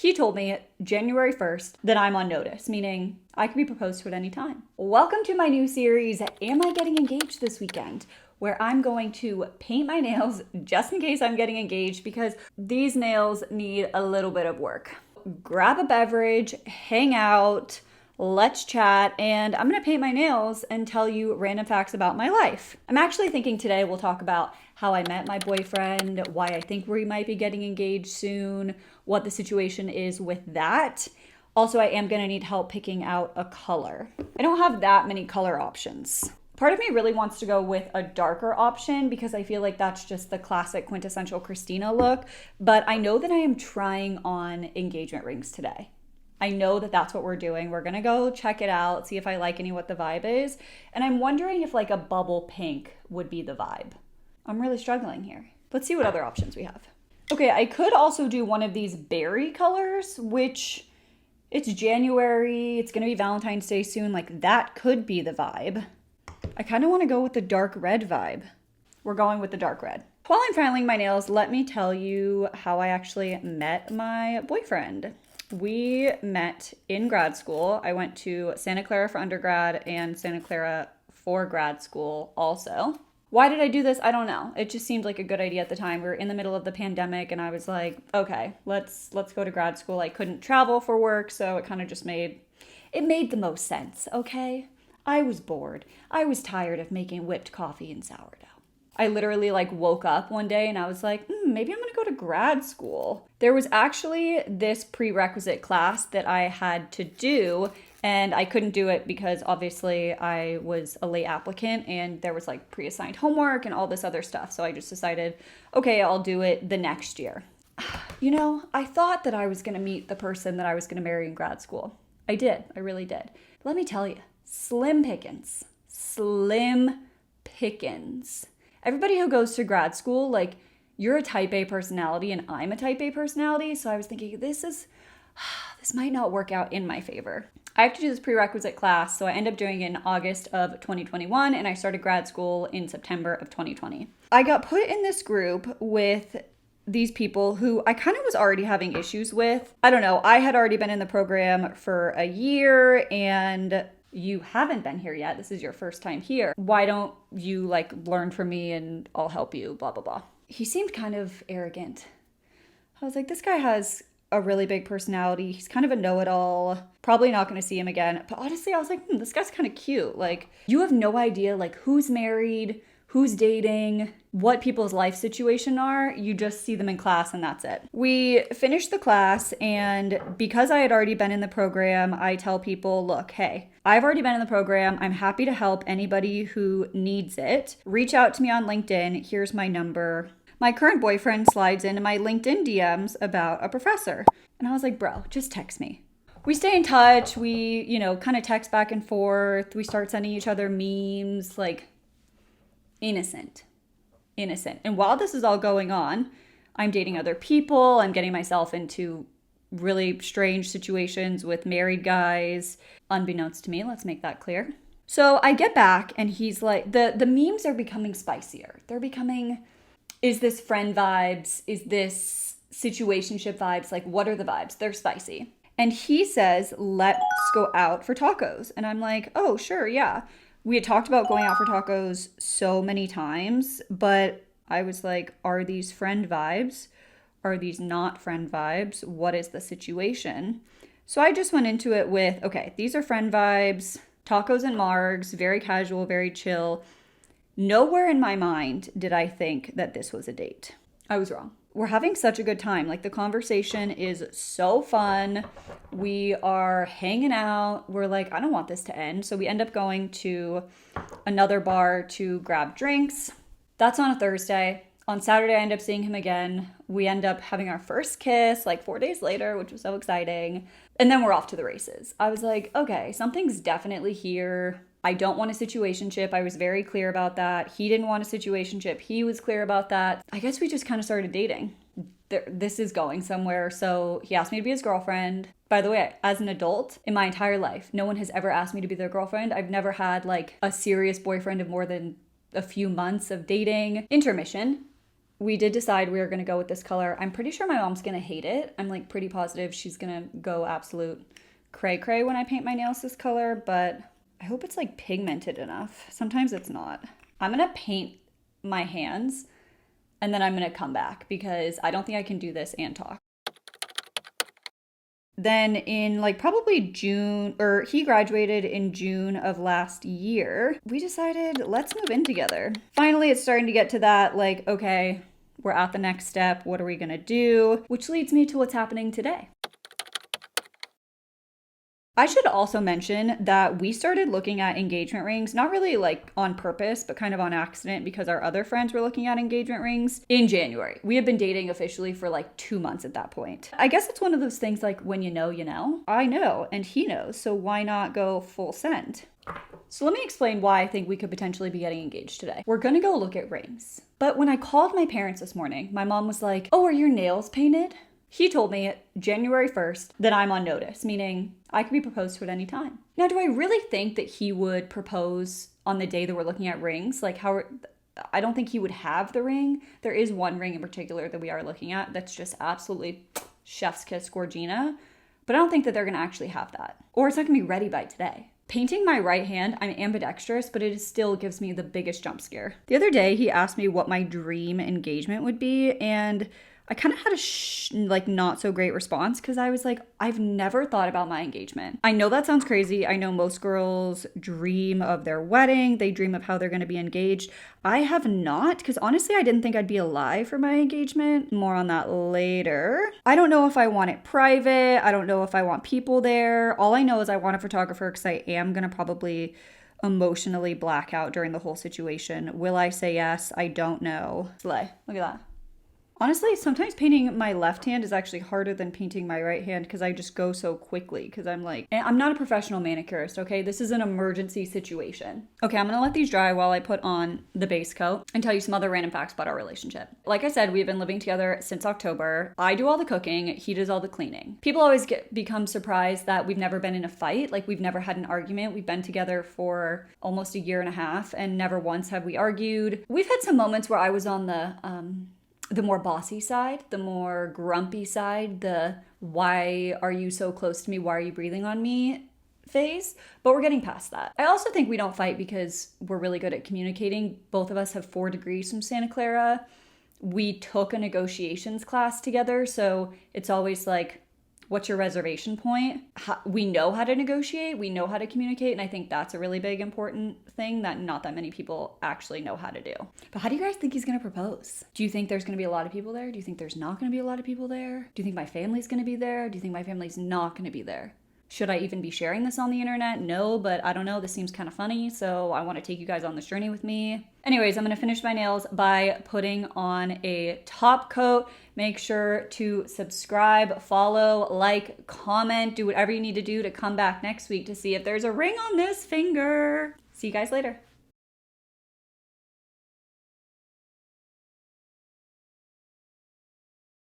He told me January 1st that I'm on notice, meaning I could be proposed to at any time. Welcome to my new series, Am I Getting Engaged This Weekend? Where I'm going to paint my nails just in case I'm getting engaged because these nails need a little bit of work. Grab a beverage, hang out, let's chat, and I'm gonna paint my nails and tell you random facts about my life. I'm actually thinking today we'll talk about how I met my boyfriend, why I think we might be getting engaged soon, what the situation is with that. Also, I am gonna need help picking out a color. I don't have that many color options. Part of me really wants to go with a darker option because I feel like that's just the classic quintessential Christina look, but I know that I am trying on engagement rings today. I know that that's what we're doing. We're gonna go check it out, see if I like any, what the vibe is. And I'm wondering if like a bubble pink would be the vibe. I'm really struggling here. Let's see what other options we have. Okay, I could also do one of these berry colors, which it's January, it's gonna be Valentine's Day soon. Like that could be the vibe. I kind of want to go with the dark red vibe. We're going with the dark red. While I'm filing my nails, let me tell you how I actually met my boyfriend. We met in grad school. I went to Santa Clara for undergrad and Santa Clara for grad school also. Why did I do this? I don't know. It just seemed like a good idea at the time. We were in the middle of the pandemic and I was like, okay, let's go to grad school. I couldn't travel for work, so it kind of just made the most sense, okay? I was bored. I was tired of making whipped coffee and sourdough. I literally woke up one day and I was like, maybe I'm gonna go to grad school. There was actually this prerequisite class that I had to do and I couldn't do it because obviously I was a late applicant and there was pre-assigned homework and all this other stuff. So I just decided, okay, I'll do it the next year. You know, I thought that I was gonna meet the person that I was gonna marry in grad school. I did, I really did. But let me tell you, slim pickings. Everybody who goes to grad school, you're a type A personality and I'm a type A personality. So I was thinking, this might not work out in my favor. I have to do this prerequisite class. So I end up doing it in August of 2021 and I started grad school in September of 2020. I got put in this group with these people who I kind of was already having issues with. I don't know. I had already been in the program for a year and you haven't been here yet. This is your first time here. Why don't you learn from me and I'll help you, blah, blah, blah. He seemed kind of arrogant. I was like, this guy has a really big personality. He's kind of a know-it-all. Probably not going to see him again. But honestly, I was like, this guy's kind of cute. You have no idea who's married, who's dating, what people's life situation are. You just see them in class and that's it. We finished the class and because I had already been in the program, I tell people, look, hey, I've already been in the program. I'm happy to help anybody who needs it. Reach out to me on LinkedIn. Here's my number. My current boyfriend slides into my LinkedIn DMs about a professor. And I was like, bro, just text me. We stay in touch. We, kind of text back and forth. We start sending each other memes, innocent. And while this is all going on, I'm dating other people. I'm getting myself into really strange situations with married guys, unbeknownst to me. Let's make that clear. So I get back and he's like, the memes are becoming spicier. They're becoming, is this friend vibes? Is this situationship vibes? What are the vibes? They're spicy. And he says, let's go out for tacos. And I'm like, oh, sure, yeah. We had talked about going out for tacos so many times, but I was like, are these friend vibes? Are these not friend vibes? What is the situation? So I just went into it with, okay, these are friend vibes, tacos and margs, very casual, very chill. Nowhere in my mind did I think that this was a date. I was wrong. We're having such a good time. The conversation is so fun. We are hanging out. We're like, I don't want this to end. So we end up going to another bar to grab drinks. That's on a Thursday. On Saturday, I end up seeing him again. We end up having our first kiss 4 days later, which was so exciting. And then we're off to the races. I was like, okay, something's definitely here. I don't want a situationship. I was very clear about that. He didn't want a situationship. He was clear about that. I guess we just kind of started dating. This is going somewhere. So he asked me to be his girlfriend. By the way, as an adult, in my entire life, no one has ever asked me to be their girlfriend. I've never had a serious boyfriend of more than a few months of dating. Intermission. we did decide we were going to go with this color. I'm pretty sure my mom's going to hate it. I'm like pretty positive she's going to go absolute cray cray when I paint my nails this color, but I hope it's like pigmented enough. Sometimes it's not. I'm going to paint my hands and then I'm going to come back because I don't think I can do this and talk. Then in like probably June, or he graduated in June of last year, we decided let's move in together. Finally, it's starting to get to that like, okay, we're at the next step. What are we gonna do? Which leads me to what's happening today. I should also mention that we started looking at engagement rings, not really like on purpose, but kind of on accident because our other friends were looking at engagement rings in January. We had been dating officially for like 2 months at that point. I guess it's one of those things like when you know, you know. I know, and he knows, so why not go full send? So let me explain why I think we could potentially be getting engaged today. We're gonna go look at rings. But when I called my parents this morning, my mom was like, oh, are your nails painted? He told me January 1st that I'm on notice, meaning I could be proposed to at any time. Now, do I really think that he would propose on the day that we're looking at rings? Like I don't think he would have the ring. There is one ring in particular that we are looking at that's just absolutely chef's kiss Gorgina, but I don't think that they're gonna actually have that. Or it's not gonna be ready by today. Painting my right hand, I'm ambidextrous, but it still gives me the biggest jump scare. The other day, he asked me what my dream engagement would be, and I kind of had a not so great response because I was like, I've never thought about my engagement. I know that sounds crazy. I know most girls dream of their wedding. They dream of how they're going to be engaged. I have not, because honestly, I didn't think I'd be alive for my engagement. More on that later. I don't know if I want it private. I don't know if I want people there. All I know is I want a photographer because I am going to probably emotionally black out during the whole situation. Will I say yes? I don't know. Slay. Look at that. Honestly, sometimes painting my left hand is actually harder than painting my right hand because I just go so quickly because I'm not a professional manicurist, okay? This is an emergency situation. Okay, I'm gonna let these dry while I put on the base coat and tell you some other random facts about our relationship. Like I said, we've been living together since October. I do all the cooking, he does all the cleaning. People always become surprised that we've never been in a fight, like we've never had an argument. We've been together for almost a year and a half and never once have we argued. We've had some moments where I was on the more bossy side, the more grumpy side, the why are you so close to me, why are you breathing on me phase, but we're getting past that. I also think we don't fight because we're really good at communicating. Both of us have 4 degrees from Santa Clara. We took a negotiations class together, so it's always like, what's your reservation point? We know how to negotiate, we know how to communicate, and I think that's a really big important thing that not that many people actually know how to do. But how do you guys think he's gonna propose? Do you think there's gonna be a lot of people there? Do you think there's not gonna be a lot of people there? Do you think my family's gonna be there? Do you think my family's not gonna be there? Should I even be sharing this on the internet? No, but I don't know. This seems kind of funny, so I want to take you guys on this journey with me. Anyways, I'm going to finish my nails by putting on a top coat. Make sure to subscribe, follow, like, comment, do whatever you need to do to come back next week to see if there's a ring on this finger. See you guys later.